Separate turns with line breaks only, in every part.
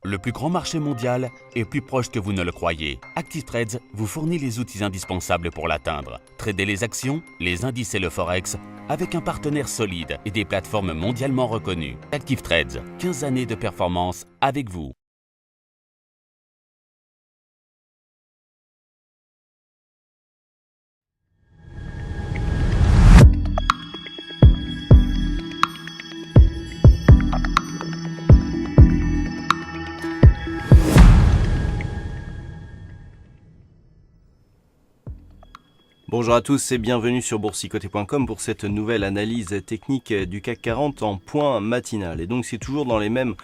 Le plus grand marché mondial est plus proche que vous ne le croyez. Active Trades vous fournit les outils indispensables pour l'atteindre. Tradez les actions, les indices et le forex avec un partenaire solide et des plateformes mondialement reconnues. Active Trades, 15 années de performance avec vous.
Bonjour à tous et bienvenue sur boursicoté.com pour cette nouvelle analyse technique du CAC 40 en point matinal. Et donc c'est toujours dans la même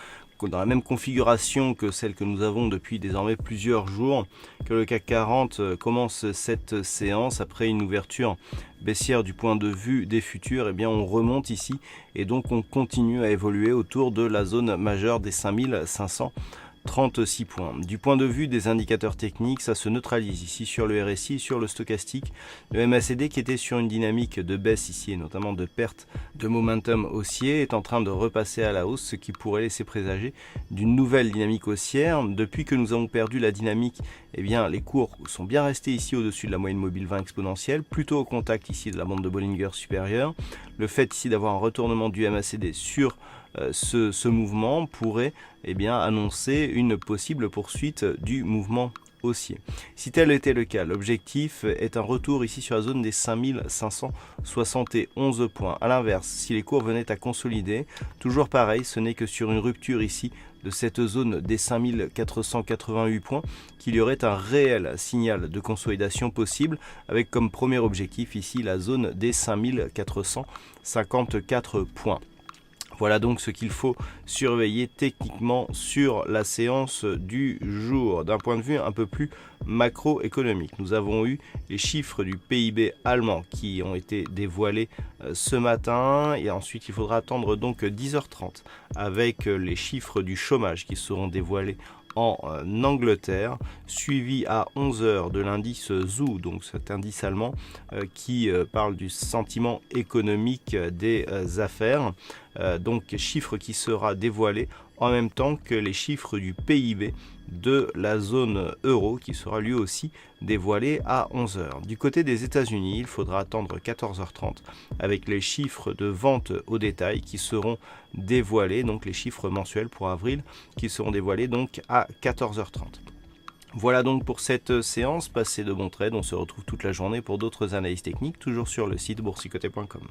configuration que celle que nous avons depuis désormais plusieurs jours que le CAC 40 commence cette séance après une ouverture baissière du point de vue des futurs. Eh bien on remonte ici et donc on continue à évoluer autour de la zone majeure des 5536 points. Du point de vue des indicateurs techniques, ça se neutralise ici sur le RSI, sur le stochastique. Le MACD qui était sur une dynamique de baisse ici et notamment de perte de momentum haussier est en train de repasser à la hausse, ce qui pourrait laisser présager d'une nouvelle dynamique haussière. Depuis que nous avons perdu la dynamique, eh bien les cours sont bien restés ici au-dessus de la moyenne mobile 20 exponentielle, plutôt au contact ici de la bande de Bollinger supérieure. Le fait ici d'avoir un retournement du MACD sur ce mouvement pourrait annoncer une possible poursuite du mouvement haussier. Si tel était le cas, l'objectif est un retour ici sur la zone des 5571 points. A l'inverse, si les cours venaient à consolider, toujours pareil, ce n'est que sur une rupture ici de cette zone des 5488 points qu'il y aurait un réel signal de consolidation possible avec comme premier objectif ici la zone des 5454 points. Voilà donc ce qu'il faut surveiller techniquement sur la séance du jour. D'un point de vue un peu plus macroéconomique, nous avons eu les chiffres du PIB allemand qui ont été dévoilés ce matin et ensuite il faudra attendre donc 10h30 avec les chiffres du chômage qui seront dévoilés en Angleterre, suivi à 11h de l'indice ZOO, donc cet indice allemand qui parle du sentiment économique des affaires, donc chiffre qui sera dévoilé en même temps que les chiffres du PIB de la zone euro qui sera lui aussi dévoilé à 11h. Du côté des États-Unis, il faudra attendre 14h30 avec les chiffres de vente au détail qui seront dévoilés, donc les chiffres mensuels pour avril qui seront dévoilés donc à 14h30. Voilà donc pour cette séance, passez de bons trades, on se retrouve toute la journée pour d'autres analyses techniques, toujours sur le site boursicoté.com.